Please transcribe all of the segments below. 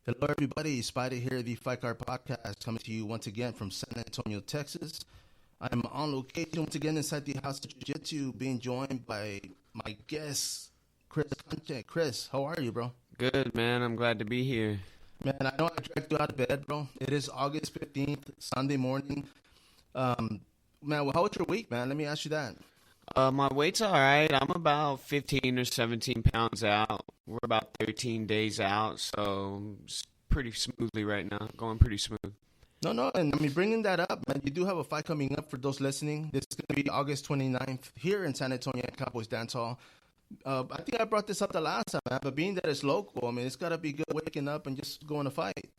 Hello, everybody. Spider here, the Fight Card Podcast, coming to you once again from San Antonio, Texas. I'm on location once again inside the House of Jiu-Jitsu, being joined by my guest, Chris Kuntshik. Chris, how are you, bro? Good, man. I'm glad to be here. Man, I know I dragged you out of bed, bro. It is August 15th, Sunday morning. Man, well, how was your week, man? Let me ask you that. My weight's all right. I'm about 15 or 17 pounds out. We're about 13 days out, so it's pretty smoothly right now. Going pretty smooth. No, and I mean, bringing that up, man, you do have a fight coming up for those listening. This is going to be August 29th here in San Antonio at Cowboys Dance Hall. I think I brought this up the last time, man, but being that it's local, I mean, it's got to be good waking up and just going to fight.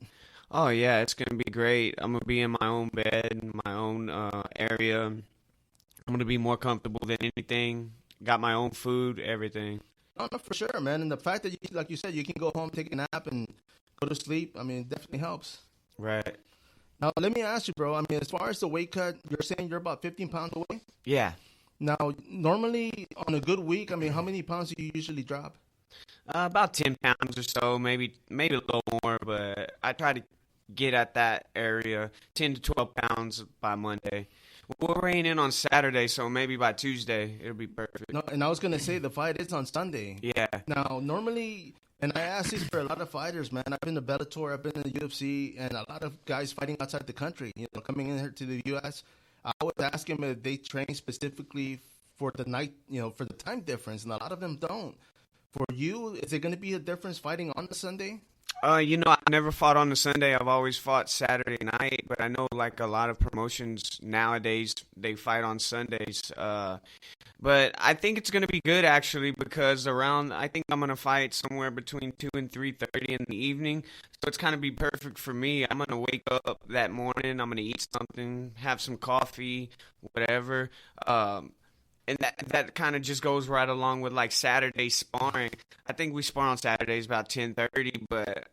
Oh, yeah, it's going to be great. I'm going to be in my own bed, my own area. I'm going to be more comfortable than anything. Got my own food, everything. No, for sure, man. And the fact that, like you said, you can go home, take a nap, and go to sleep, I mean, it definitely helps. Right. Now, let me ask you, bro. I mean, as far as the weight cut, you're saying you're about 15 pounds away? Yeah. Now, normally on a good week, I mean, how many pounds do you usually drop? About 10 pounds or so, maybe a little more, but I try to get at that area, 10 to 12 pounds by Monday. We're weighing in on Saturday, so maybe by Tuesday it'll be perfect. No, and I was going to say the fight is on Sunday. Yeah. Now, normally, and I ask this for a lot of fighters, man. I've been to Bellator, I've been to the UFC, and a lot of guys fighting outside the country, coming in here to the U.S. I always ask them if they train specifically for the night, for the time difference, and a lot of them don't. For you, is it going to be a difference fighting on the Sunday? I've never fought on a Sunday. I've always fought Saturday night, but I know like a lot of promotions nowadays, they fight on Sundays. But I think it's going to be good actually because I think I'm going to fight somewhere between 2 and 3:30 in the evening. So it's kind of be perfect for me. I'm going to wake up that morning. I'm going to eat something, have some coffee, whatever. And that kind of just goes right along with like Saturday sparring. I think we spar on Saturdays about 10:30, but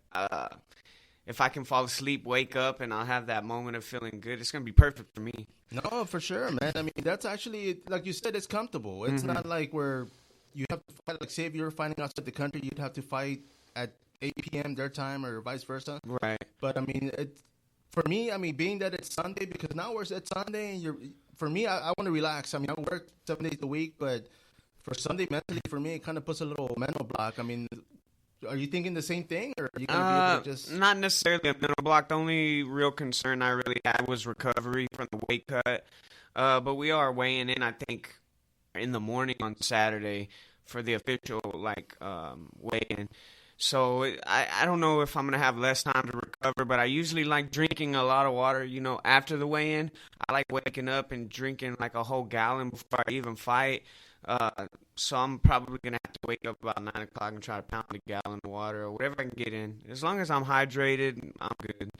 if I can fall asleep, wake up, and I'll have that moment of feeling good, it's going to be perfect for me. No, for sure, man. I mean, that's actually, like you said, it's comfortable. It's not like where you have to fight, like say if you were fighting outside the country, you'd have to fight at 8 p.m. their time or vice versa. Right. But I mean, for me, I mean, being that it's Sunday, because now it's Sunday and for me, I want to relax. I mean, I work 7 days a week, but for Sunday mentally, for me, it kind of puts a little mental block. I mean, are you thinking the same thing, or are you going to be able to just... Not necessarily a mental block. The only real concern I really had was recovery from the weight cut. But we are weighing in, I think, in the morning on Saturday for the official, weigh-in. So I don't know if I'm going to have less time to recover, but I usually like drinking a lot of water, after the weigh-in. I like waking up and drinking like a whole gallon before I even fight. So I'm probably going to have to wake up about 9 o'clock and try to pound a gallon of water or whatever I can get in. As long as I'm hydrated, I'm good.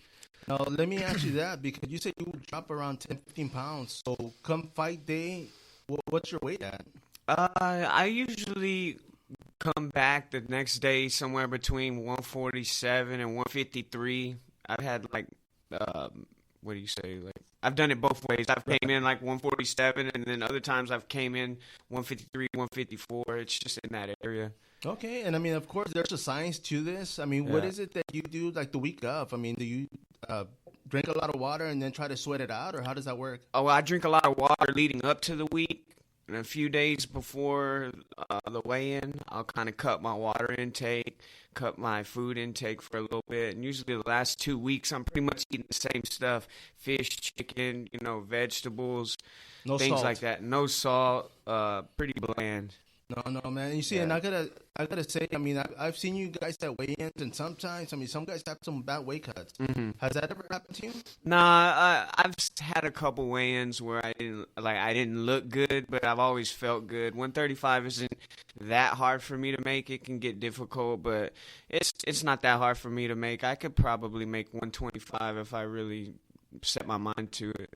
Now, let me ask you that, because you said you would drop around 10, 15 pounds. So come fight day, what's your weight at? I usually come back the next day somewhere between 147 and 153. I've had I've done it both ways. I've came in like 147, and then other times I've came in 153, 154. It's just in that area. Okay, and I mean, of course, there's a science to this. I mean, What is it that you do like the week of? I mean, do you drink a lot of water and then try to sweat it out, or how does that work? Oh, well, I drink a lot of water leading up to the week. And a few days before the weigh-in, I'll kind of cut my water intake, cut my food intake for a little bit. And usually the last 2 weeks, I'm pretty much eating the same stuff. Fish, chicken, vegetables, things salt. like that. No salt, pretty bland. No, man. You see, and I gotta say, I mean, I've seen you guys at weigh-ins, and sometimes, I mean, some guys have some bad weight cuts. Mm-hmm. Has that ever happened to you? Nah, I've had a couple weigh-ins where I didn't look good, but I've always felt good. 135 isn't that hard for me to make. It can get difficult, but it's not that hard for me to make. I could probably make 125 if I really set my mind to it.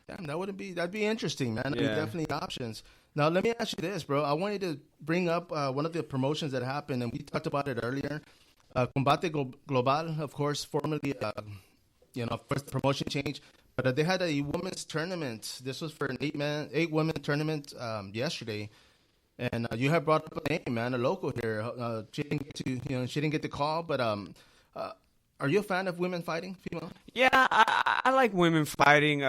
Damn, that'd be interesting, man. I mean, definitely options. Now, let me ask you this, bro. I wanted to bring up one of the promotions that happened, and we talked about it earlier. Combate Global, of course, formerly, first promotion change. But they had a women's tournament. This was for an 8-women tournament yesterday. And you have brought up a name, man, a local here. She didn't get the call, but are you a fan of women fighting, female? Yeah, I like women fighting.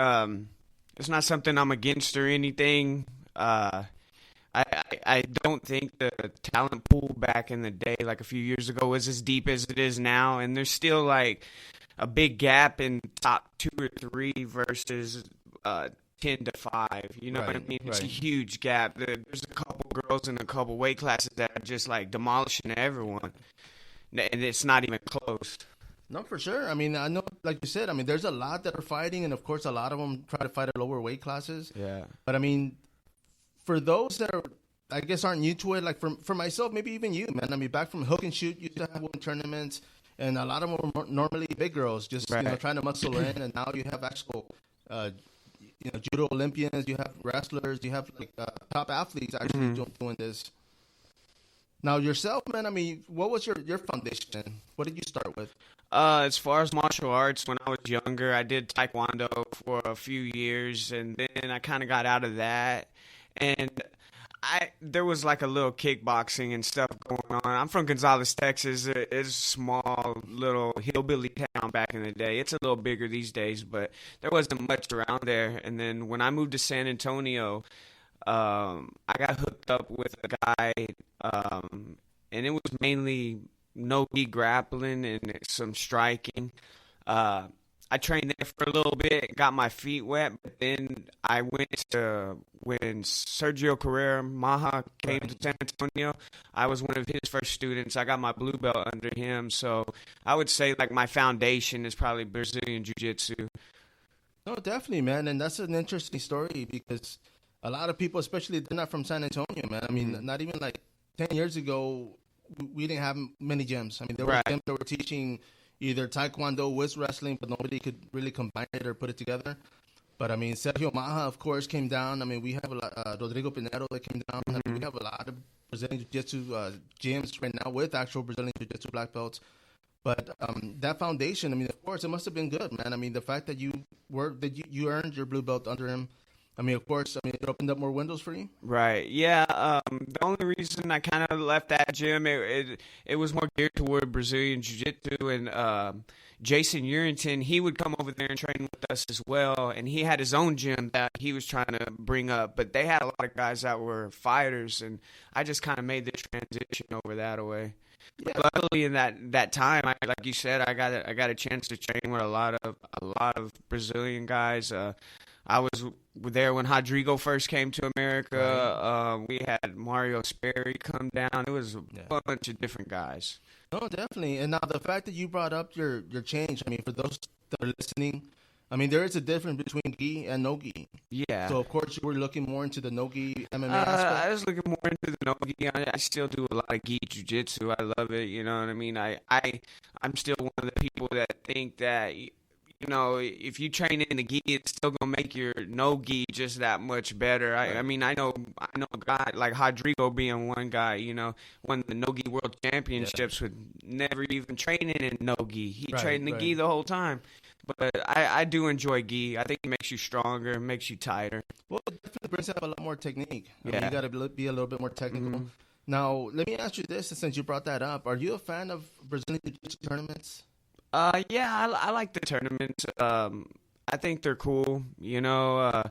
It's not something I'm against or anything. I don't think the talent pool back in the day, like a few years ago, was as deep as it is now, and there's still like a big gap in top 2 or 3 versus 10 to 5. You know what I mean? It's a huge gap. There's a couple girls in a couple weight classes that are just like demolishing everyone, and it's not even close. No, for sure. I mean, I know, like you said, I mean, there's a lot that are fighting, and of course, a lot of them try to fight at lower weight classes. Yeah. But I mean, for those that are, I guess, aren't new to it, like for myself, maybe even you, man. I mean, back from Hook and Shoot, you used to have women tournaments, and a lot of them were normally big girls, just trying to muscle in, and now you have actual, judo Olympians, you have wrestlers, you have like top athletes actually doing this. Now yourself, man. I mean, what was your foundation? What did you start with? As far as martial arts, when I was younger, I did Taekwondo for a few years, and then I kind of got out of that. And there was like a little kickboxing and stuff going on. I'm from Gonzales, Texas. It's a small little hillbilly town back in the day. It's a little bigger these days, but there wasn't much around there. And then when I moved to San Antonio, I got hooked up with a guy, and it was mainly Nogi grappling and some striking. I trained there for a little bit, got my feet wet, but then I went to, when Sergio Carrera Maha came to San Antonio, I was one of his first students. I got my blue belt under him, so I would say like my foundation is probably Brazilian Jiu-Jitsu. No, definitely, man, and that's an interesting story because a lot of people, especially they're not from San Antonio, man. I mean, not even like 10 years ago, we didn't have many gyms. I mean, there were gyms that were teaching either Taekwondo with wrestling, but nobody could really combine it or put it together. But, I mean, Sergio Maha, of course, came down. I mean, we have a lot, Rodrigo Pinero that came down. I mean, we have a lot of Brazilian Jiu-Jitsu gyms right now with actual Brazilian Jiu-Jitsu black belts. But that foundation, I mean, of course, it must have been good, man. I mean, the fact that you earned your blue belt under him, I mean, of course, it opened up more windows for you. Right. Yeah. The only reason I kind of left that gym, it was more geared toward Brazilian Jiu-Jitsu, and Jason Urington, he would come over there and train with us as well, and he had his own gym that he was trying to bring up, but they had a lot of guys that were fighters, and I just kind of made the transition over that way. Yeah. Luckily, in that time, like you said, I got a chance to train with a lot of Brazilian guys. I was there when Rodrigo first came to America. Right. We had Mario Sperry come down. It was a bunch of different guys. No, definitely. And now the fact that you brought up your change, I mean, for those that are listening, I mean, there is a difference between Ghee and Nogi. Yeah. So, of course, you were looking more into the Nogi MMA aspect? I was looking more into the Nogi. I still do a lot of Ghee jiu-jitsu. I love it. You know what I mean? I'm still one of the people that think that, you know, if you train in the Ghee, it's still gonna make your no-Ghee just that much better. I mean, I know a guy like Rodrigo being one guy, you know, won the no-Ghee World Championships with never even training in no-Ghee. He trained the Ghee the whole time. But I do enjoy Ghee. I think it makes you stronger, makes you tighter. Well, it definitely brings up a lot more technique. I mean, you got to be a little bit more technical. Mm-hmm. Now, let me ask you this, since you brought that up. Are you a fan of Brazilian Jiu-Jitsu tournaments? Yeah, I like the tournaments. I think they're cool. You know,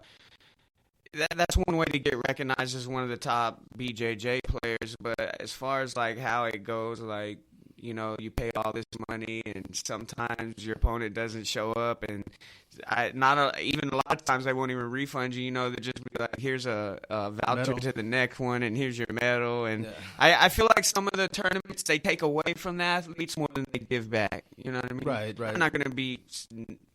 that's one way to get recognized as one of the top BJJ players. But as far as like how it goes, like, you know, you pay all this money and sometimes your opponent doesn't show up, and even a lot of times they won't even refund you. You know, they just be like, here's a voucher to the next one, and here's your medal. And I feel like some of the tournaments, they take away from the athletes more than they give back. You know what I mean? Right. I'm not going to be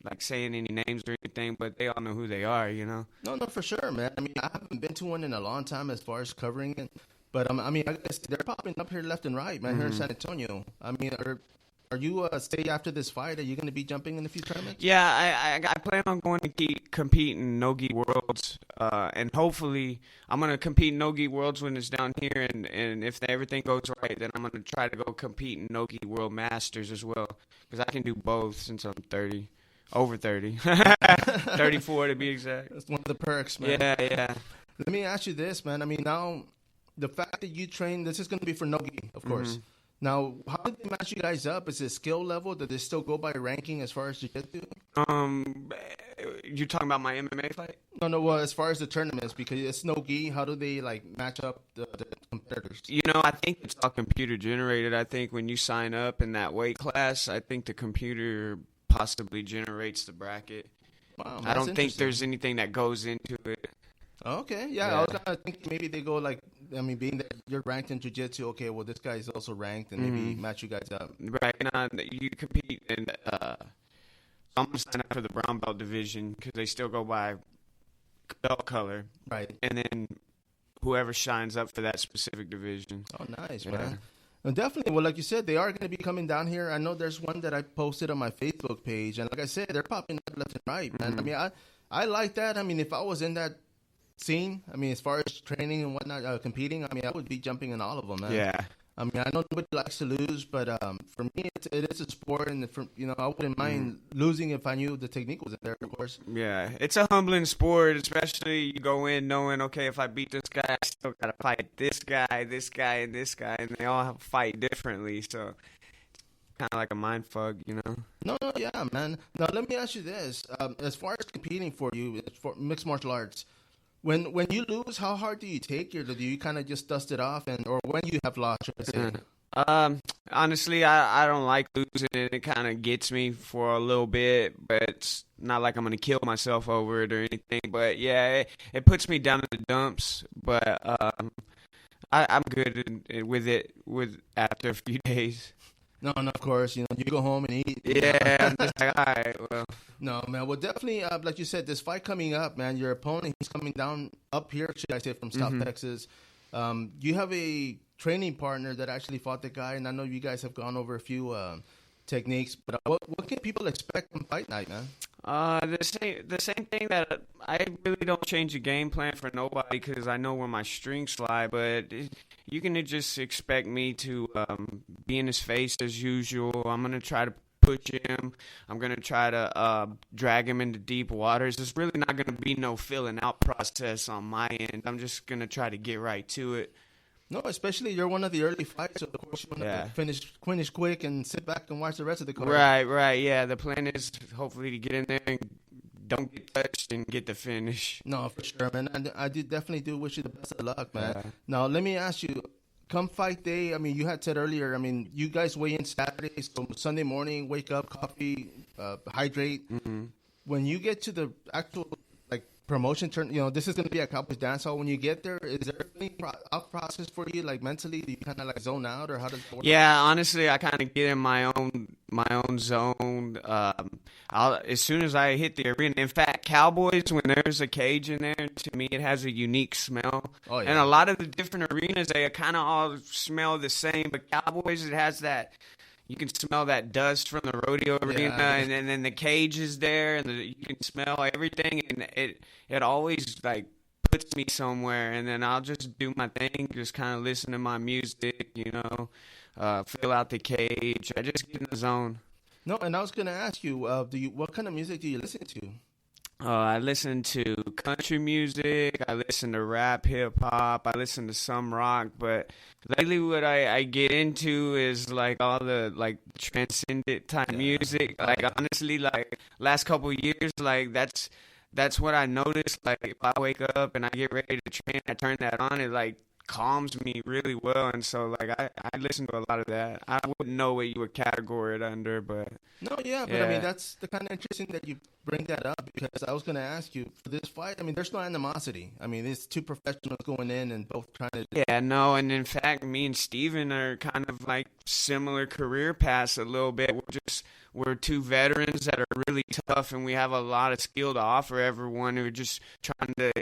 like saying any names or anything, but they all know who they are, you know? No, for sure, man. I mean, I haven't been to one in a long time as far as covering it. But, I mean, I guess they're popping up here left and right, man, here in San Antonio. I mean, are you, say, after this fight, are you going to be jumping in a few tournaments? Yeah, I plan on going to compete in Nogi Worlds. And hopefully I'm going to compete in Nogi Worlds when it's down here. And if everything goes right, then I'm going to try to go compete in Nogi World Masters as well. Because I can do both since I'm 30. Over 30. 34 to be exact. That's one of the perks, man. Yeah. Let me ask you this, man. I mean, now, the fact that you train, this is going to be for Nogi, of course. Now, how did they match you guys up? Is it skill level? Did they still go by ranking as far as jiu-jitsu? You talking about my MMA fight? No. Well, as far as the tournaments, because it's Nogi, how do they like match up the competitors? You know, I think it's all computer generated. I think when you sign up in that weight class, I think the computer possibly generates the bracket. Wow, I don't think there's anything that goes into it. Okay, yeah. I was kind of thinking maybe they go like, I mean, being that you're ranked in jiu-jitsu, okay, well, this guy is also ranked, and maybe match you guys up. Right, now you compete, and so I'm going to sign up for the brown belt division because they still go by belt color. Right. And then whoever shines up for that specific division. Oh, nice, man. And definitely, well, like you said, they are going to be coming down here. I know there's one that I posted on my Facebook page, and like I said, they're popping up left and right, man. I mean, I like that. I mean, if I was in that scene, I mean, as far as training and whatnot, competing, I mean, I would be jumping in all of them, man. Yeah. I mean, I know nobody likes to lose, but for me, it is a sport, and I wouldn't mind losing if I knew the technique was in there, of course. Yeah, it's a humbling sport, especially you go in knowing, okay, if I beat this guy, I still got to fight this guy, and this guy, and they all fight differently, so it's kind of like a mind fuck, you know? No, yeah, man. Now, let me ask you this. As far as competing for you, for mixed martial arts, when you lose, how hard do you take it, or do you kind of just dust it off, or when you have lost, should I say? Honestly, I don't like losing it. It kind of gets me for a little bit, but it's not like I'm going to kill myself over it or anything. But, yeah, it puts me down in the dumps, but I'm good with it after a few days. No, of course. You go home and eat. Yeah, I'm just like, all right, well. No, man. Well, definitely, like you said, this fight coming up, man, your opponent, he's coming down up here, should I say, from South Texas. You have a training partner that actually fought the guy, and I know you guys have gone over a few techniques, but what can people expect from fight night, man? The same thing that I really don't change the game plan for nobody because I know where my strengths lie, but you can just expect me to be in his face as usual. I'm going to try to push him. I'm going to try to drag him into deep waters. There's really not going to be no filling out process on my end. I'm just going to try to get right to it. No, especially you're one of the early fights, so of course you want to finish quick and sit back and watch the rest of the card. Right, yeah. The plan is hopefully to get in there and don't get touched and get the finish. No, for sure, man. I definitely do wish you the best of luck, man. Yeah. Now, let me ask you, come fight day, I mean, you had said earlier, I mean, you guys weigh in Saturday, so Sunday morning, wake up, coffee, hydrate. Mm-hmm. When you get to the actual promotion turn, this is going to be at Cowboys Dance Hall. When you get there, is there any out process for you, like mentally? Do you kind of like zone out, or how does it work? Yeah, honestly, I kind of get in my own zone. As soon as I hit the arena. In fact, Cowboys, when there's a cage in there, to me, it has a unique smell. Oh, yeah. And a lot of the different arenas, they kind of all smell the same, but Cowboys, it has that. You can smell that dust from the rodeo arena, and then the cage is there, and you can smell everything, and it always puts me somewhere, and then I'll just do my thing, just kind of listen to my music, fill out the cage. I just get in the zone. No, and I was gonna ask you, what kind of music do you listen to? I listen to country music, I listen to rap, hip-hop, I listen to some rock, but lately what I get into is, all the, transcendent type music. Honestly, last couple of years, that's what I noticed. If I wake up and I get ready to train, I turn that on, it, calms me really well, and so I listen to a lot of that. I wouldn't know what you would categorize it under, but but I mean that's the kind of interesting that you bring that up, because I was going to ask you for this fight. I mean, there's no animosity. I mean, it's two professionals going in and both trying to. Yeah, no, and in fact, me and Steven are kind of similar career paths a little bit. We're two veterans that are really tough, and we have a lot of skill to offer everyone who are just trying to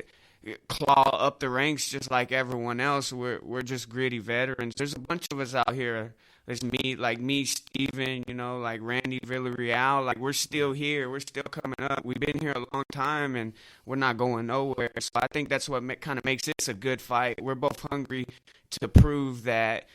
claw up the ranks just like everyone else. We're just gritty veterans. There's a bunch of us out here. There's me, Steven, Randy Villarreal. We're still here. We're still coming up. We've been here a long time, and we're not going nowhere. So I think that's what kind of makes this a good fight. We're both hungry to prove that,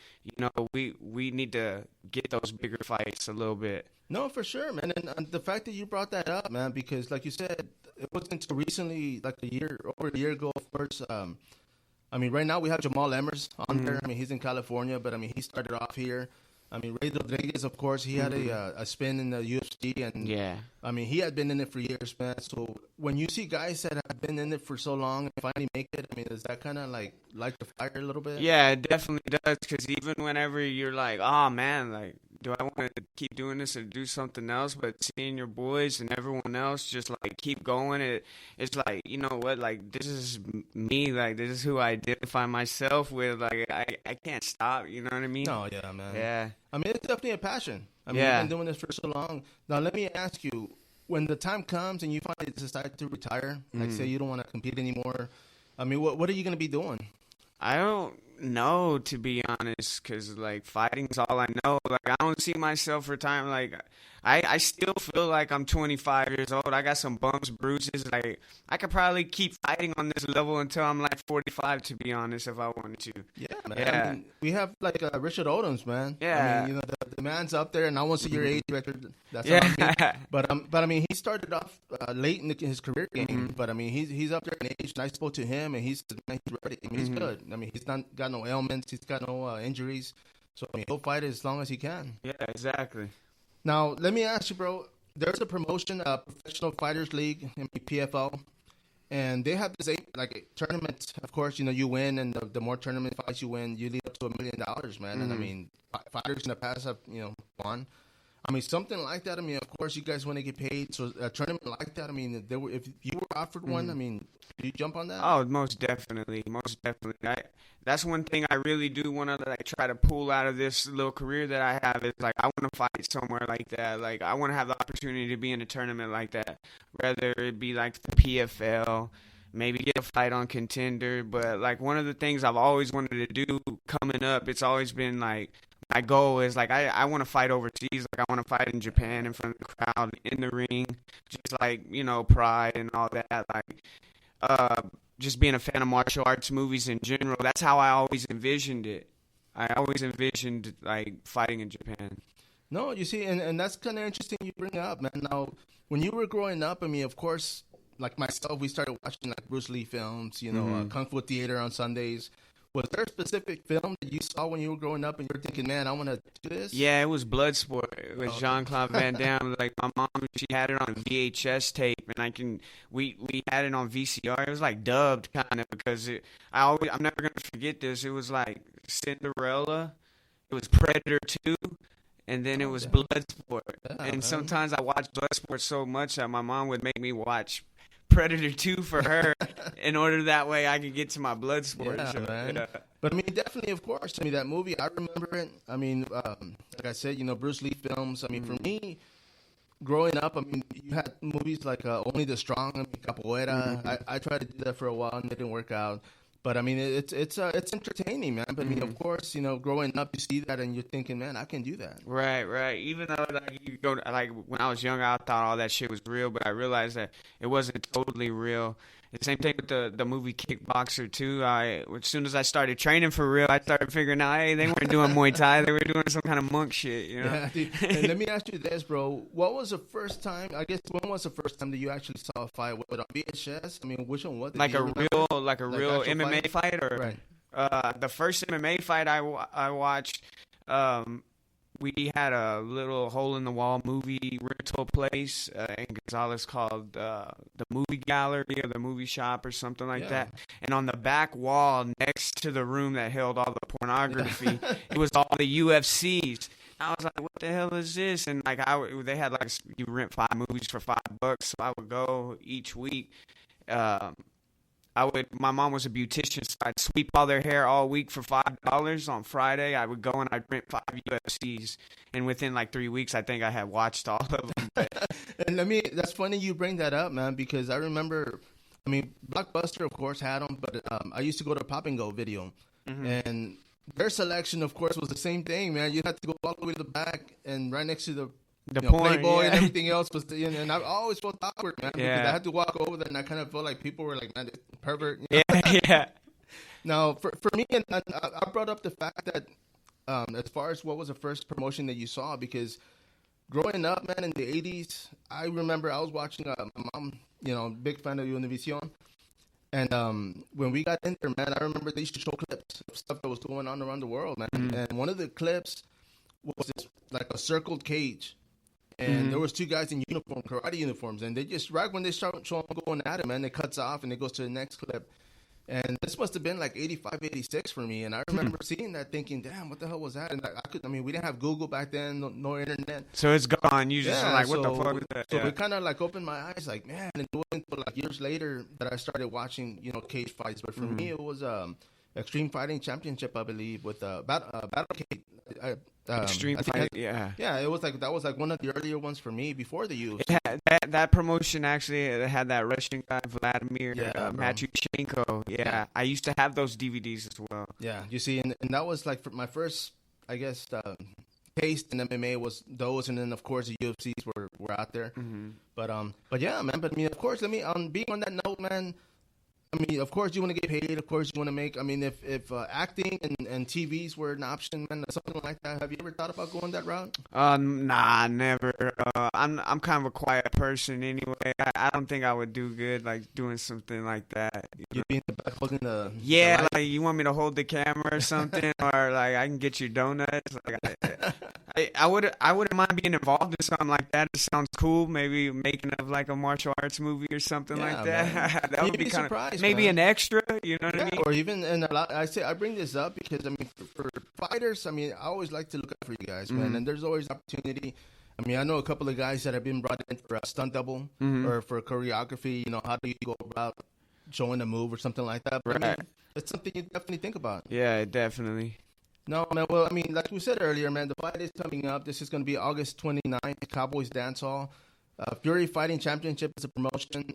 we need to get those bigger fights a little bit. No, for sure, man. And the fact that you brought that up, man, because like you said, it wasn't until recently, over a year ago, of course. I mean, right now we have Jamal Emmers on there. I mean, he's in California, but I mean, he started off here. I mean, Ray Rodriguez, of course, he had a spin in the UFC, and I mean, he had been in it for years, man. So when you see guys that have been in it for so long and finally make it, I mean, does that kind of like light the fire a little bit? Yeah, it definitely does. Because even whenever you're like, oh man, like, do I want to keep doing this or do something else? But seeing your boys and everyone else just like keep going, it's like, you know what, like this is me, like this is who I identify myself with. Like I can't stop. You know what I mean? Oh yeah, man. Yeah. I mean, it's definitely a passion. I mean, you've been doing this for so long. Now, let me ask you, when the time comes and you finally decide to retire, like say you don't want to compete anymore, I mean, what are you going to be doing? I don't know, to be honest, because, like, fighting's all I know. Like, I don't see myself retiring. Like, I still feel like I'm 25 years old. I got some bumps, bruises. Like, I could probably keep fighting on this level until I'm, like, 45, to be honest, if I wanted to. Yeah, man. Yeah. I mean, we have, like, Richard Odoms, man. Yeah. I mean, you know, the man's up there, and I won't see your age record. That's what I mean. But I mean, he started off late in his career game. But, I mean, he's up there in age, and I spoke to him, and he's ready. I mean, he's good. I mean, he's not got no ailments. He's got no injuries. So, I mean, he'll fight as long as he can. Yeah, exactly. Now, let me ask you, bro. There's a promotion, Professional Fighters League, PFL, and they have this tournament. Of course, you know, you win, and the more tournament fights you win, you lead up to $1 million, man. And I mean, fighters in the past have, you know, won. I mean, something like that. I mean, of course, you guys want to get paid. So a tournament like that, I mean, if you were offered one, I mean, do you jump on that? Oh, most definitely, most definitely. That's one thing I really do want to like try to pull out of this little career that I have. Is like I want to fight somewhere like that. Like I want to have the opportunity to be in a tournament like that, whether it be like the PFL. Maybe get a fight on Contender. But like one of the things I've always wanted to do coming up, it's always been like my goal is like I want to fight overseas. Like I want to fight in Japan in front of the crowd in the ring, just like, you know, pride and all that. Like just being a fan of martial arts movies in general. That's how I always envisioned it. I always envisioned like fighting in Japan. No, you see, and that's kind of interesting you bring up, man. Now, when you were growing up, I mean, of course, like myself, we started watching like Bruce Lee films, you know, Kung Fu Theater on Sundays. Was there a specific film that you saw when you were growing up and you were thinking, man, I want to do this? Yeah, it was Bloodsport with Jean-Claude Van Damme. Like my mom, she had it on VHS tape, and we had it on VCR. It was like dubbed kind of because I'm never gonna forget this. It was like Cinderella, it was Predator 2, and then it was Bloodsport. And sometimes I watched Bloodsport so much that my mom would make me watch Predator 2 for her in order that way I could get to my Bloodsport. Yeah, man. Yeah. But I mean, definitely, of course. I mean, that movie, I remember it. I mean, like I said, you know, Bruce Lee films. I mean, for me, growing up, I mean, you had movies like Only the Strong, I mean, Capoeira. I tried to do that for a while and it didn't work out. But I mean, it's entertaining, man. But I mean, of course, you know, growing up, you see that and you're thinking, man, I can do that. Right. Even though like you go like when I was younger, I thought all that shit was real, but I realized that it wasn't totally real. The same thing with the movie Kickboxer too. As soon as I started training for real, I started figuring out, hey, they weren't doing Muay Thai, they were doing some kind of monk shit, you know? Yeah, dude. And let me ask you this, bro. What was the first time? I guess when was the first time that you actually saw a fight? Was it on VHS? I mean, which one was it? Like a real MMA fight, or right? The first MMA fight I watched. We had a little hole-in-the-wall movie rental place in Gonzales called the Movie Gallery or the Movie Shop or something like that. And on the back wall next to the room that held all the pornography, it was all the UFCs. I was like, what the hell is this? And like they had like you rent 5 movies for $5, so I would go each week. My mom was a beautician, so I'd sweep all their hair all week for $5. On Friday, I would go and I'd rent 5 UFCs, and within like 3 weeks, I think I had watched all of them. And that's funny you bring that up, man, because I remember, I mean, Blockbuster, of course, had them, but I used to go to Pop and Go Video, and their selection, of course, was the same thing, man. You had to go all the way to the back, and right next to the Playboy and everything else was, and I always felt awkward, man, because I had to walk over there, and I kind of felt like people were like, man, pervert. You know? Yeah. Now, for me, and I brought up the fact that as far as what was the first promotion that you saw, because growing up, man, in the 80s, I remember I was watching my mom, you know, big fan of Univision, and when we got in there, man, I remember they used to show clips of stuff that was going on around the world, man, and one of the clips what was this, like a circled cage. And there was two guys in uniform, karate uniforms, and they just, right when they start showing going at it, man, it cuts off and it goes to the next clip. And this must have been like 85, 86 for me. And I remember seeing that thinking, damn, what the hell was that? And I mean, we didn't have Google back then, no internet. So it's gone. You just like, what the fuck is that? So it kind of like opened my eyes like, man, and it wasn't until like years later that I started watching, cage fights. But for me, it was Extreme Fighting Championship, I believe, with Battle Cage. Extreme Fight, yeah. Yeah, it was like, that was like one of the earlier ones for me before the UFC. That promotion actually had that Russian guy, Vladimir Matyushenko. Yeah, I used to have those DVDs as well. Yeah, you see, and that was like my first, I guess, taste in MMA was those, and then of course the UFCs were out there. But yeah, man. But I mean, of course, being on that note, man. I mean, of course, you want to get paid. Of course, you want to make. I mean, if acting and TVs were an option, man, something like that. Have you ever thought about going that route? Nah, never. I'm kind of a quiet person anyway. I don't think I would do good like doing something like that. You'd be in the back holding the like you want me to hold the camera or something, or like I can get you donuts. Like I wouldn't mind being involved in something like that. It sounds cool. Maybe making of like a martial arts movie or something like that. That would be kind of. Maybe an extra, you know what I mean? Or even, and I bring this up because, I mean, for fighters, I mean, I always like to look out for you guys, man. And there's always opportunity. I mean, I know a couple of guys that have been brought in for a stunt double or for choreography. How do you go about showing a move or something like that? But, I mean, it's something you definitely think about. Yeah, definitely. No, man. Well, I mean, like we said earlier, man, the fight is coming up. This is going to be August 29th, Cowboys Dance Hall. Fury Fighting Championship is a promotion.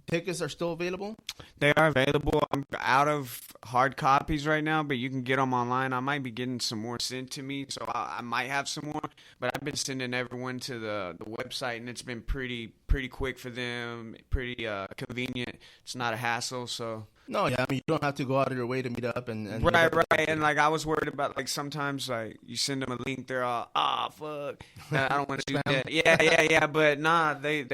Tickets are still available? They are available. I'm out of hard copies right now, but you can get them online. I might be getting some more sent to me, so I might have some more. But I've been sending everyone to the website, and it's been pretty quick for them, pretty convenient. It's not a hassle, so... No, yeah, I mean, you don't have to go out of your way to meet up and right, and like I was worried about like sometimes like you send them a link, they're all fuck, I don't want to do that. Yeah, but nah, they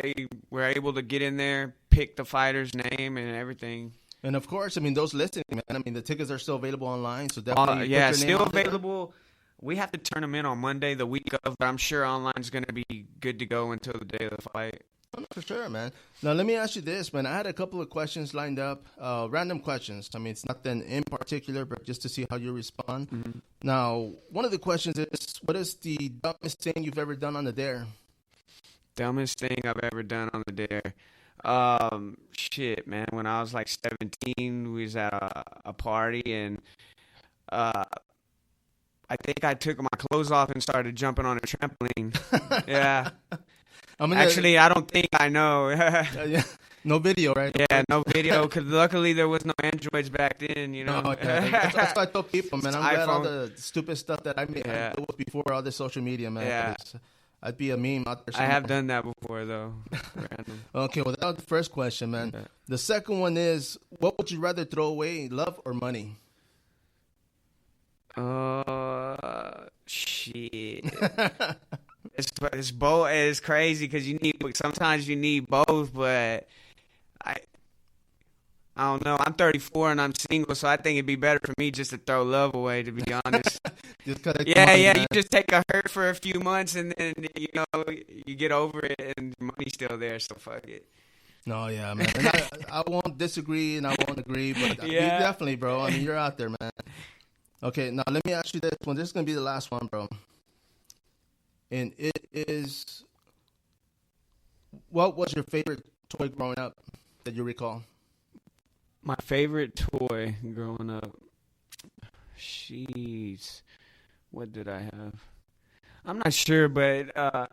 were able to get in there, pick the fighter's name and everything. And of course, I mean those listening, man. I mean the tickets are still available online, so definitely still available. We have to turn them in on Monday, the week of, but I'm sure online is going to be good to go until the day of the fight. Oh, for sure, man. Now, let me ask you this, man. I had a couple of questions lined up, random questions. I mean, it's nothing in particular, but just to see how you respond. Now, one of the questions is, what is the dumbest thing you've ever done on the dare? Dumbest thing I've ever done on the dare? Shit, man. When I was like 17, we was at a party, and I think I took my clothes off and started jumping on a trampoline. Yeah. Actually, I don't think I know. Yeah. No video, right? Yeah, no video, because luckily there was no Androids back then, That's what I tell people, man. I'm glad all the stupid stuff that I made before all the social media, man. Yeah. I'd be a meme out there. I have done that before, though. Random. Okay, well, that was the first question, man. Okay. The second one is, what would you rather throw away, love or money? Shit. It's both. It's crazy because sometimes you need both, but I don't know. I'm 34 and I'm single, so I think it'd be better for me just to throw love away, to be honest. You just take a hurt for a few months and then you get over it and the money's still there, so fuck it. No, yeah, man. And I won't disagree and I won't agree, but you definitely, bro. I mean, you're out there, man. Okay, now let me ask you this one. This is gonna be the last one, bro. And it is, what was your favorite toy growing up that you recall? My favorite toy growing up? Jeez. What did I have? I'm not sure, but I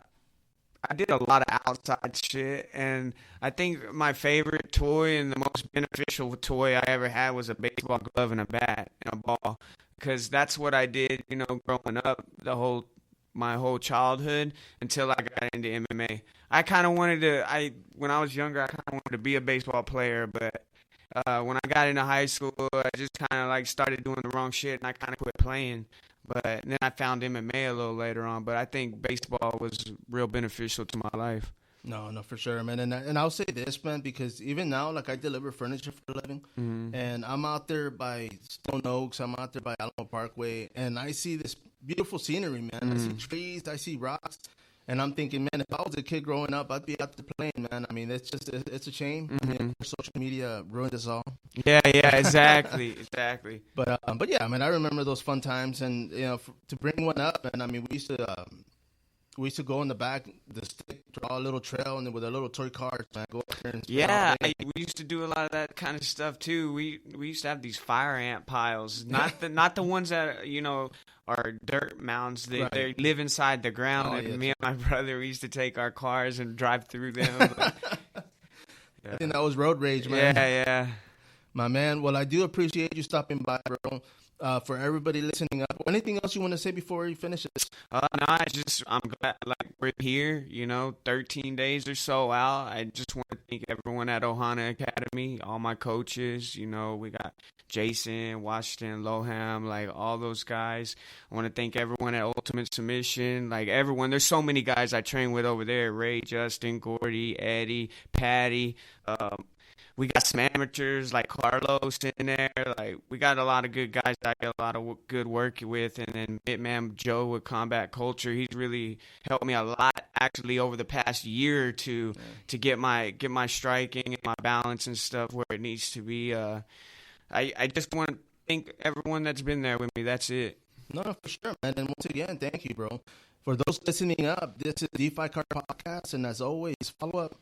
did a lot of outside shit. And I think my favorite toy and the most beneficial toy I ever had was a baseball glove and a bat and a ball. Because that's what I did, growing up, my whole childhood until I got into MMA. I kind of wanted to, when I was younger, I kind of wanted to be a baseball player, but when I got into high school, I just kind of like started doing the wrong shit and I kind of quit playing. But then I found MMA a little later on, but I think baseball was real beneficial to my life. No, for sure, man. And I'll say this, man, because even now, like I deliver furniture for a living, and I'm out there by Stone Oaks, I'm out there by Alamo Parkway, and I see this beautiful scenery, man. I see trees, I see rocks, and I'm thinking, man, if I was a kid growing up, I'd be out there playing, man. I mean, it's a shame. You know, social media ruined us all. Yeah, exactly. But yeah, I mean, I remember those fun times, and you know, to bring one up, and I mean, we used to go in the back, the stick, draw a little trail, and then with a little toy cars, man, go up there and we used to do a lot of that kind of stuff too. We used to have these fire ant piles, not the ones that are dirt mounds. They live inside the ground. And me and my brother, we used to take our cars and drive through them. I think that was road rage, man. Yeah. My man, well, I do appreciate you stopping by, bro. For everybody listening up, anything else you want to say before you finish this? No, I'm glad we're here, 13 days or so out. I just want to thank everyone at Ohana Academy, all my coaches. We got Jason, Washington, Loham, all those guys. I want to thank everyone at Ultimate Submission, everyone. There's so many guys I train with over there: Ray, Justin, Gordy, Eddie, Patty. We got some amateurs like Carlos in there. We got a lot of good guys that I get a lot of good work with. And then Hitman Joe with Combat Culture. He's really helped me a lot actually over the past year or two to get my striking and my balance and stuff where it needs to be. I just want to thank everyone that's been there with me. That's it. No, for sure, man. And once again, thank you, bro. For those listening up, this is the Fight Card Podcast. And as always, follow up.